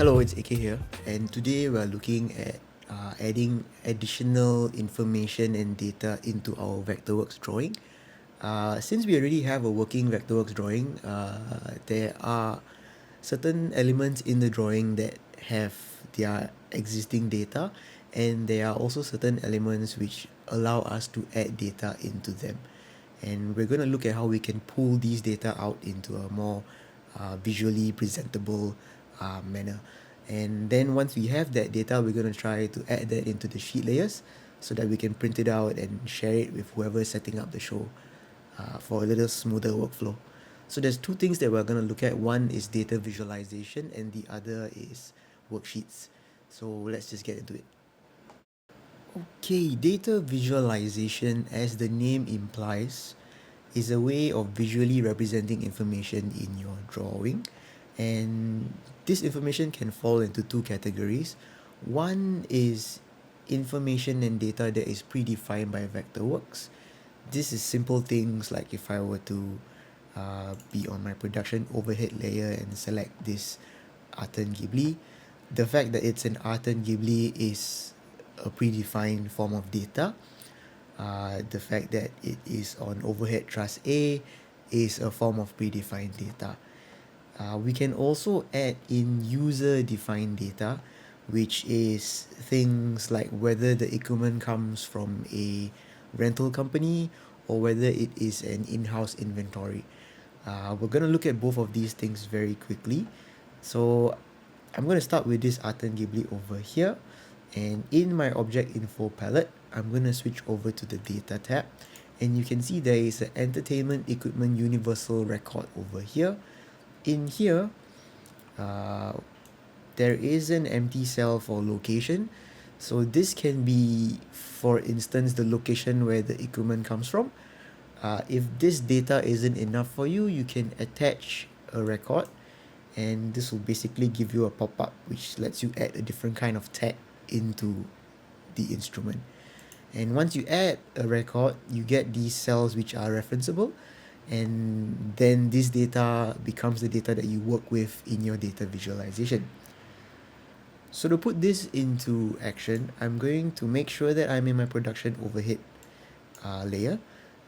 Hello, it's AK here, and today we're looking at adding additional information and data into our Vectorworks drawing. Since we already have a working Vectorworks drawing, there are certain elements in the drawing that have their existing data, and there are also certain elements which allow us to add data into them. And we're going to look at how we can pull these data out into a more visually presentable manner. And then once we have that data, we're going to try to add that into the sheet layers so that we can print it out and share it with whoever is setting up the show for a little smoother workflow. So there's two things that we're going to look at. One is data visualization and the other is worksheets. So let's just get into it. Okay, data visualization, as the name implies, is a way of visually representing information in your drawing. And this information can fall into two categories. One is information and data that is predefined by Vectorworks. This is simple things like if I were to be on my production overhead layer and select this Arten Ghibli, the fact that it's an Arten Ghibli is a predefined form of data. The fact that it is on overhead truss A is a form of predefined data. We can also add in user-defined data, which is things like whether the equipment comes from a rental company or whether it is an in-house inventory. We're going to look at both of these things very quickly. So I'm going to start with this Arten Ghibli over here. And in my object info palette, I'm going to switch over to the data tab. And you can see there is an entertainment equipment universal record over here. In here, there is an empty cell for location. So this can be, for instance, the location where the equipment comes from. If this data isn't enough for you, you can attach a record, and this will basically give you a pop-up which lets you add a different kind of tag into the instrument. And once you add a record, you get these cells which are referenceable, and then this data becomes the data that you work with in your data visualization. So to put this into action, I'm going to make sure that I'm in my production overhead layer,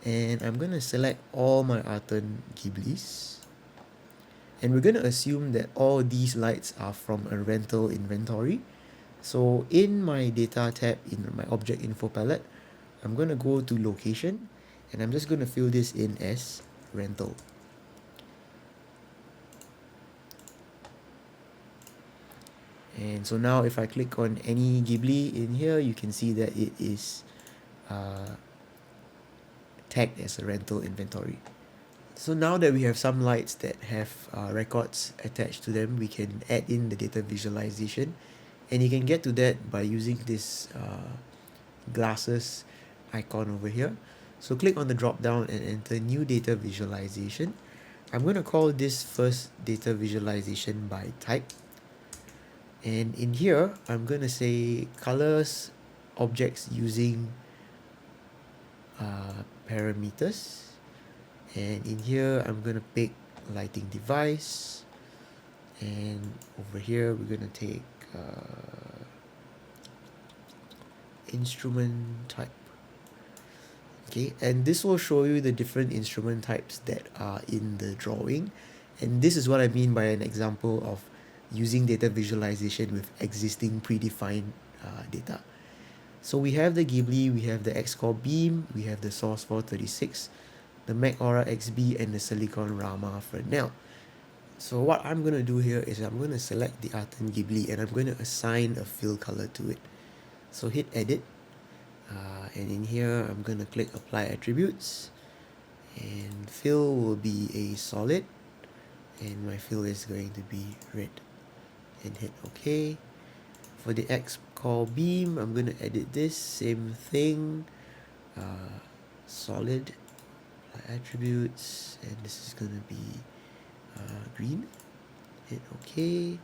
and I'm going to select all my Arten Ghiblis. And we're going to assume that all these lights are from a rental inventory. So in my data tab in my object info palette, I'm going to go to location, and I'm just going to fill this in as rental. And so now if I click on any Ghibli in here, you can see that it is tagged as a rental inventory. So now that we have some lights that have records attached to them, we can add in the data visualization. And you can get to that by using this glasses icon over here. So click on the drop down and enter new data visualization. I'm going to call this first data visualization by type. And in here, I'm going to say colors objects using parameters. And in here, I'm going to pick lighting device. And over here, we're going to take instrument type. Okay, and this will show you the different instrument types that are in the drawing. And this is what I mean by an example of using data visualization with existing predefined data. So we have the Ghibli, we have the X-Core Beam, we have the Source 436, the Mac Aura XB, and the Silicon Rama Fresnel. So what I'm going to do here is I'm going to select the Arten Ghibli and I'm going to assign a fill color to it. So hit edit, and in here I'm going to click apply attributes, and fill will be a solid, and my fill is going to be red, and hit OK. For the X-Core Beam, I'm going to edit this, same thing, solid, apply attributes, and this is going to be green, hit OK.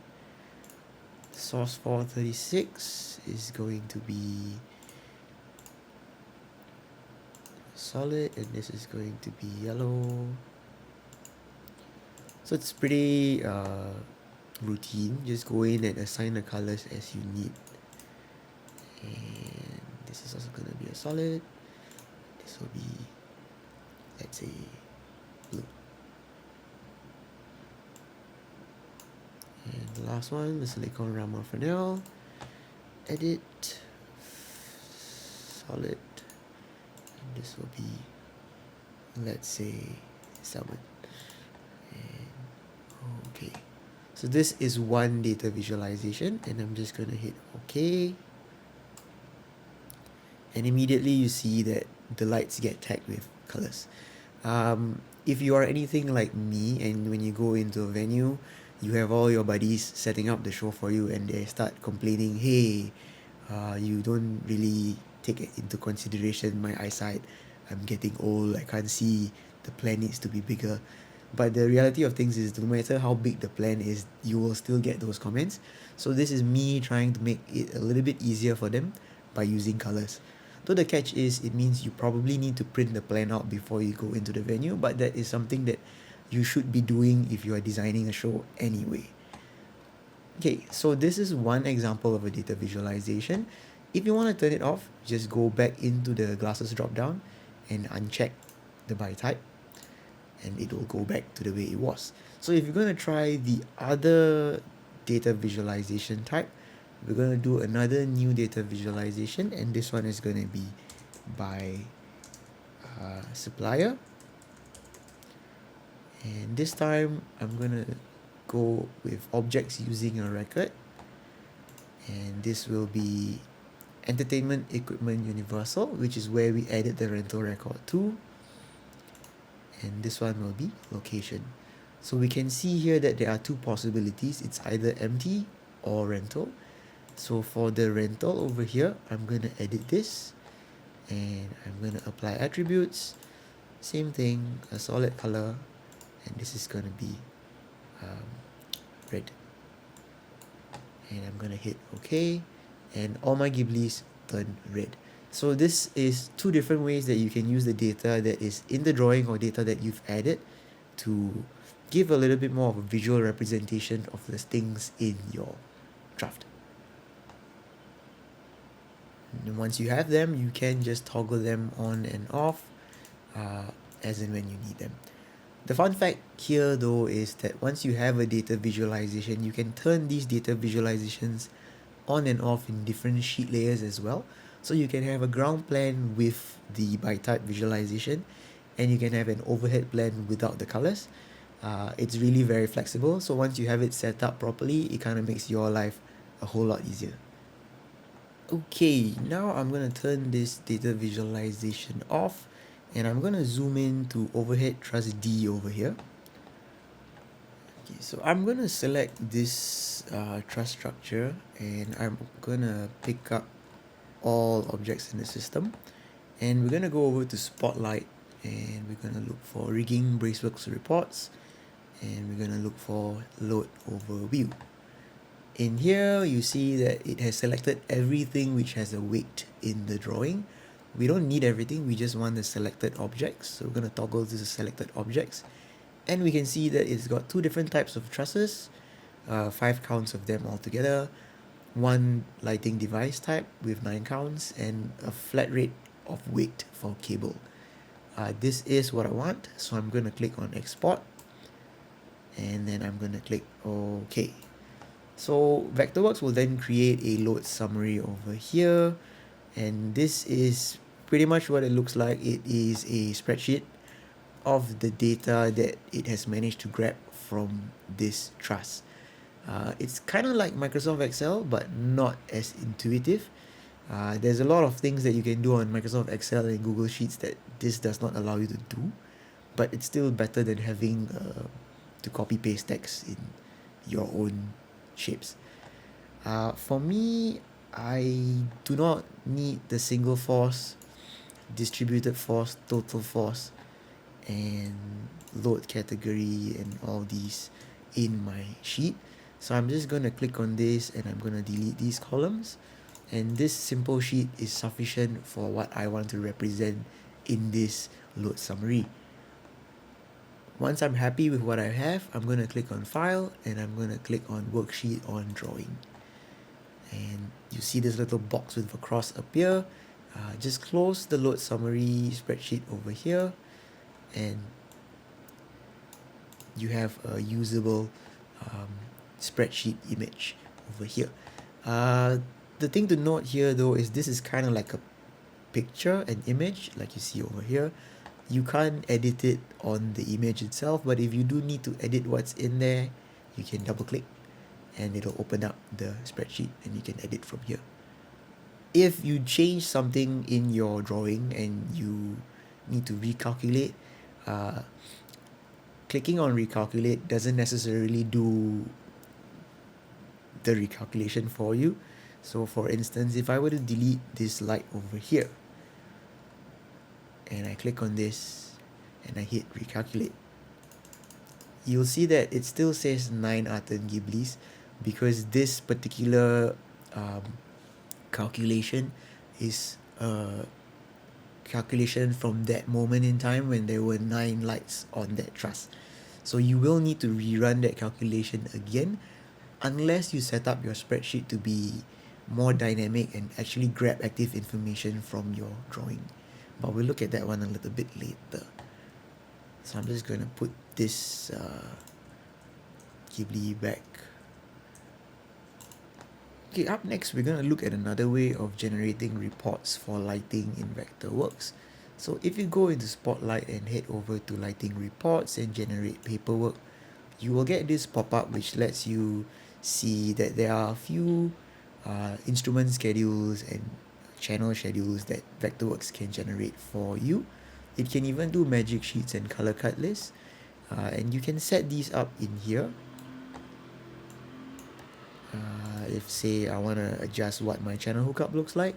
Source 436 is going to be solid, and this is going to be yellow. So it's pretty routine, just go in and assign the colors as you need. And this is also going to be a solid. This will be, let's say, blue. And the last one, the silicon Rama Fresnel. Edit, solid. And this will be, let's say, salmon. And okay. So this is one data visualization, and I'm just going to hit OK. And immediately you see that the lights get tagged with colors. If you are anything like me, and when you go into a venue, you have all your buddies setting up the show for you, and they start complaining, hey, you don't really take it into consideration my eyesight. I'm getting old, I can't see, the plan needs to be bigger. But the reality of things is, no matter how big the plan is, you will still get those comments. So this is me trying to make it a little bit easier for them by using colors. Though the catch is, it means you probably need to print the plan out before you go into the venue, but that is something that you should be doing if you are designing a show anyway. Okay, so this is one example of a data visualization. If you want to turn it off, just go back into the glasses drop down and uncheck the by type, and it will go back to the way it was. So if you're going to try the other data visualization type, we're going to do another new data visualization, and this one is going to be by supplier. And this time I'm going to go with objects using a record, and this will be entertainment equipment universal, which is where we added the rental record to. And this one will be location. So we can see here that there are two possibilities. It's either empty or rental. So for the rental over here, I'm going to edit this, and I'm going to apply attributes. Same thing, a solid color, and this is going to be red. And I'm going to hit OK, and all my Ghiblis turn red. So this is two different ways that you can use the data that is in the drawing or data that you've added to give a little bit more of a visual representation of the things in your draft. And once you have them, you can just toggle them on and off as and when you need them. The fun fact here though is that once you have a data visualization, you can turn these data visualizations on and off in different sheet layers as well. So you can have a ground plan with the by type visualization, and you can have an overhead plan without the colors. It's really very flexible. So once you have it set up properly, it kind of makes your life a whole lot easier. Okay, now I'm going to turn this data visualization off, and I'm going to zoom in to overhead truss D over here. Okay, so I'm going to select this truss structure, and I'm going to pick up all objects in the system, and we're going to go over to Spotlight, and we're going to look for rigging braceworks reports, and we're going to look for load overview. In here you see that it has selected everything which has a weight in the drawing. We don't need everything, we just want the selected objects, so we're going to toggle this to selected objects, and we can see that it's got two different types of trusses, 5 counts of them altogether, one lighting device type with 9 counts, and a flat rate of weight for cable. This is what I want, so I'm going to click on export, and then I'm going to click OK. So Vectorworks will then create a load summary over here, and this is pretty much what it looks like. It is a spreadsheet of the data that it has managed to grab from this truss. It's kind of like Microsoft Excel, but not as intuitive. There's a lot of things that you can do on Microsoft Excel and Google Sheets that this does not allow you to do, but it's still better than having to copy paste text in your own shapes. For me, I do not need the single force, distributed force, total force, and load category and all these in my sheet. So I'm just going to click on this, and I'm going to delete these columns, and this simple sheet is sufficient for what I want to represent in this load summary. Once I'm happy with what I have, I'm going to click on File and I'm going to click on Worksheet on Drawing. And you see this little box with a cross appear. Just close the load summary spreadsheet over here and you have a usable um, spreadsheet image over here. Uh, the thing to note here though is this is kind of like a picture, an image like you see over here. You can't edit it on the image itself, but if you do need to edit what's in there, you can double click and it'll open up the spreadsheet and you can edit from here. If you change something in your drawing and you need to recalculate, uh, clicking on recalculate doesn't necessarily do the recalculation for you. So for instance, if I were to delete this light over here and I click on this and I hit recalculate, you'll see that it still says 9 Artan Ghiblis because this particular calculation is a calculation from that moment in time when there were 9 lights on that truss. So you will need to rerun that calculation again unless you set up your spreadsheet to be more dynamic and actually grab active information from your drawing. But we'll look at that one a little bit later. So I'm just going to put this Ghibli back. Okay, up next we're going to look at another way of generating reports for lighting in Vectorworks. So if you go into Spotlight and head over to Lighting Reports and generate paperwork, you will get this pop-up which lets you see that there are a few instrument schedules and channel schedules that Vectorworks can generate for you. It can even do magic sheets and color cut lists, and you can set these up in here. If say I want to adjust what my channel hookup looks like,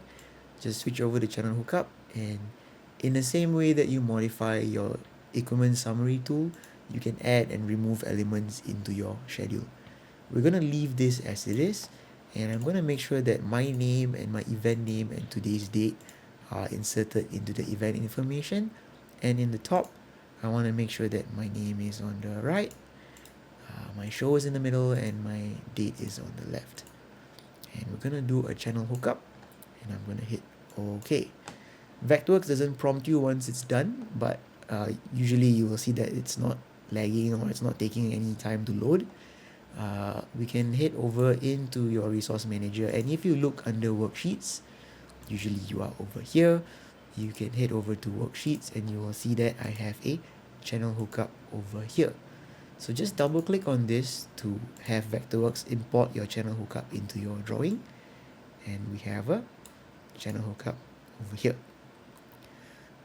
just switch over to channel hookup, and in the same way that you modify your equipment summary tool, you can add and remove elements into your schedule. We're going to leave this as it is, and I'm going to make sure that my name and my event name and today's date are inserted into the event information, and in the top I want to make sure that my name is on the right, my show is in the middle, and my date is on the left. And we're going to do a channel hookup and I'm going to hit OK. Vectorworks doesn't prompt you once it's done, but usually you will see that it's not lagging or it's not taking any time to load. We can head over into your resource manager, and if you look under worksheets, usually you are over here, you can head over to worksheets and you will see that I have a channel hookup over here. So just double click on this to have Vectorworks import your channel hookup into your drawing, and we have a channel hookup over here.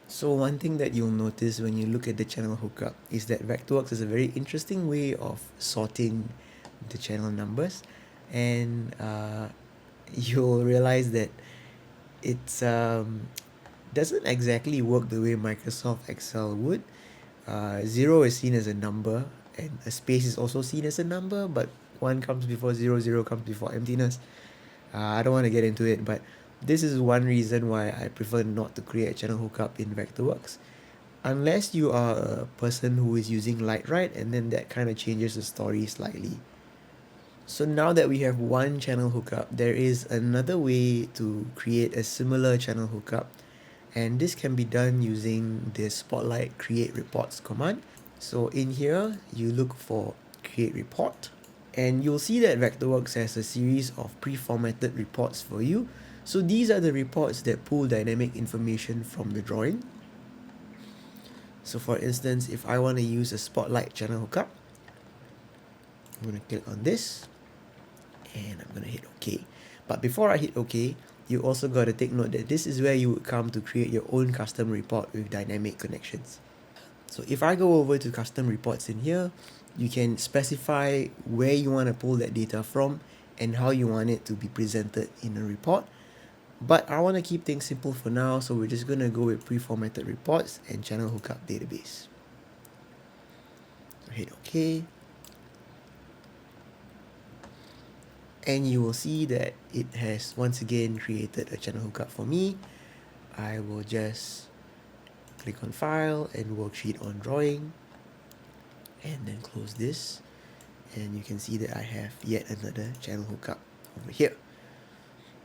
So one thing that you'll notice when you look at the channel hookup is that Vectorworks is a very interesting way of sorting the channel numbers, and you'll realize that it's doesn't exactly work the way Microsoft Excel would. 0 is seen as a number and a space is also seen as a number, but 1 comes before 0, 0 comes before emptiness. I don't want to get into it, but this is one reason why I prefer not to create a channel hookup in Vectorworks. Unless you are a person who is using LightWrite, and then that kind of changes the story slightly. So now that we have one channel hookup, there is another way to create a similar channel hookup, and this can be done using the Spotlight Create Reports command. So in here, you look for Create Report, and you'll see that Vectorworks has a series of pre-formatted reports for you. So these are the reports that pull dynamic information from the drawing. So for instance, if I want to use a Spotlight channel hookup, I'm going to click on this and I'm going to hit OK. But before I hit OK, you also got to take note that this is where you would come to create your own custom report with dynamic connections. So if I go over to custom reports in here, you can specify where you want to pull that data from and how you want it to be presented in a report. But I want to keep things simple for now, so we're just going to go with pre-formatted reports and channel hookup database. So hit OK. And you will see that it has once again created a channel hookup for me. I will just click on File and Worksheet on Drawing. and then close this, and you can see that I have yet another channel hookup over here.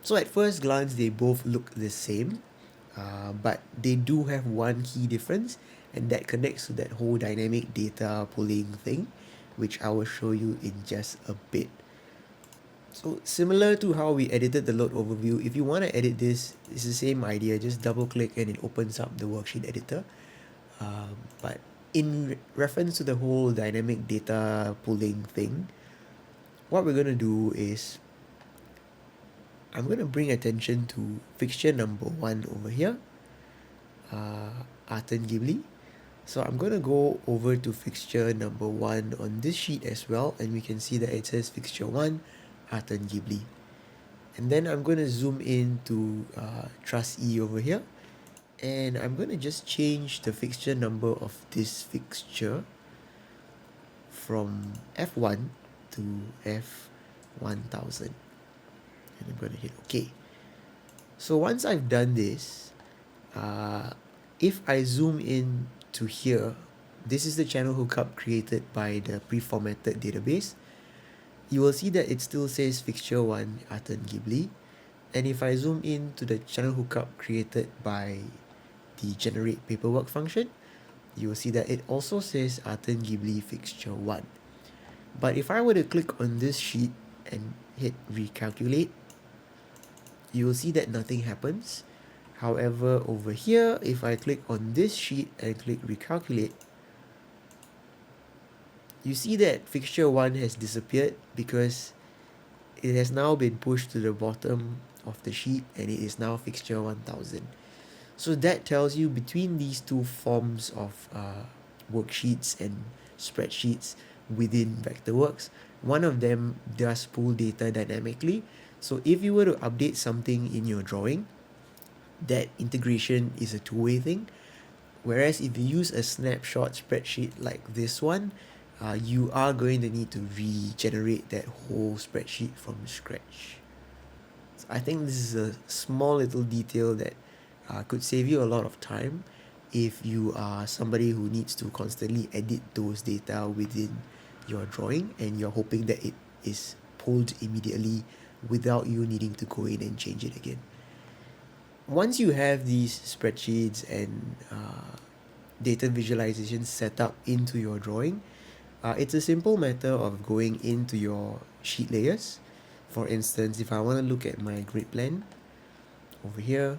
So at first glance, they both look the same, but they do have one key difference, and that connects to that whole dynamic data pulling thing, which I will show you in just a bit. So similar to how we edited the load overview, if you want to edit this, it's the same idea. Just double click and it opens up the worksheet editor. But in reference to the whole dynamic data pulling thing, what we're going to do is I'm going to bring attention to fixture number 1 over here, Arten Ghibli. So I'm going to go over to fixture number 1 on this sheet as well, and we can see that it says fixture 1, Arten Ghibli. And then I'm going to zoom in to Trust E over here, and I'm going to just change the fixture number of this fixture from F1 to F1000. And I'm going to hit OK. So once I've done this, if I zoom in to here, this is the channel hookup created by the pre-formatted database. You will see that it still says fixture 1 Arten Ghibli. And if I zoom in to the channel hookup created by the generate paperwork function, you will see that it also says Arten Ghibli fixture 1. But if I were to click on this sheet and hit recalculate, you will see that nothing happens. However, over here, if I click on this sheet and click recalculate, you see that fixture 1 has disappeared because it has now been pushed to the bottom of the sheet and it is now fixture 1000. So that tells you between these two forms of worksheets and spreadsheets within Vectorworks, one of them does pull data dynamically. So if you were to update something in your drawing, that integration is a two-way thing. Whereas if you use a snapshot spreadsheet like this one, you are going to need to regenerate that whole spreadsheet from scratch. So I think this is a small little detail that could save you a lot of time if you are somebody who needs to constantly edit those data within your drawing and you're hoping that it is pulled immediately without you needing to go in and change it again. Once you have these spreadsheets and data visualizations set up into your drawing, it's a simple matter of going into your sheet layers. For instance, if I want to look at my grid plan over here,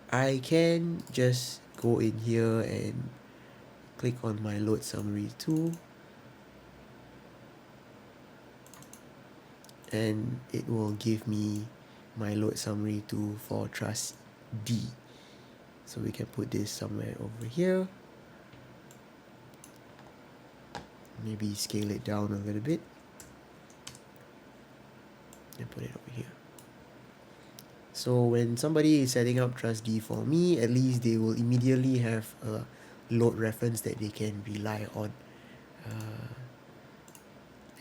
I can just go in here and click on my load summary tool, and it will give me my load summary tool for Trust D. So we can put this somewhere over here. Maybe scale it down a little bit and put it over here. So when somebody is setting up Trust D for me, at least they will immediately have a load reference that they can rely on.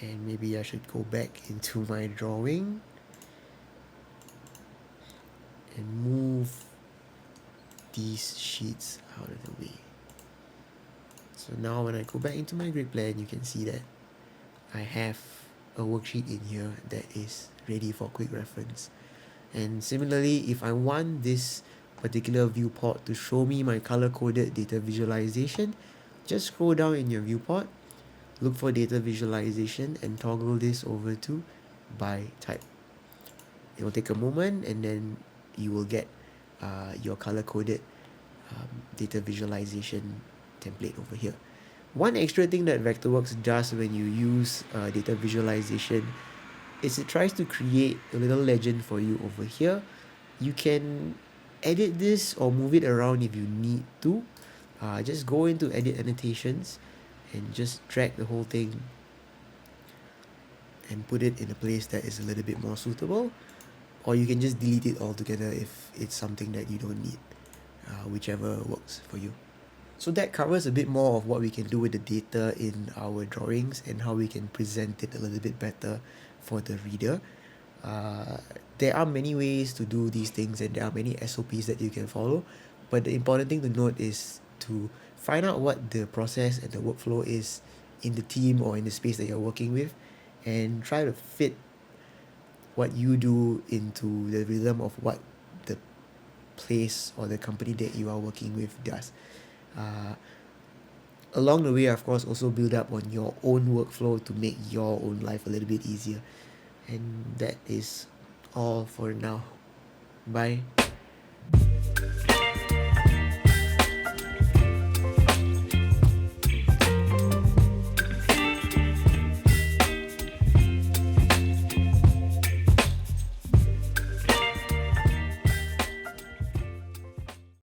And maybe I should go back into my drawing and move these sheets out of the way. So now when I go back into my grid plan, you can see that I have a worksheet in here that is ready for quick reference. And similarly, if I want this particular viewport to show me my color-coded data visualization, just scroll down in your viewport, look for data visualization and toggle this over to by type. It will take a moment and then you will get your color-coded data visualization template over here. One extra thing that Vectorworks does when you use data visualization is it tries to create a little legend for you over here. You can edit this or move it around if you need to. Just go into edit annotations and just drag the whole thing and put it in a place that is a little bit more suitable, or you can just delete it altogether if it's something that you don't need, whichever works for you. So that covers a bit more of what we can do with the data in our drawings and how we can present it a little bit better for the reader. There are many ways to do these things and there are many SOPs that you can follow, but the important thing to note is to find out what the process and the workflow is in the team or in the space that you're working with, and try to fit what you do into the rhythm of what the place or the company that you are working with does. Uh, Along the way, of course, also build up on your own workflow to make your own life a little bit easier. And that is all for now. Bye.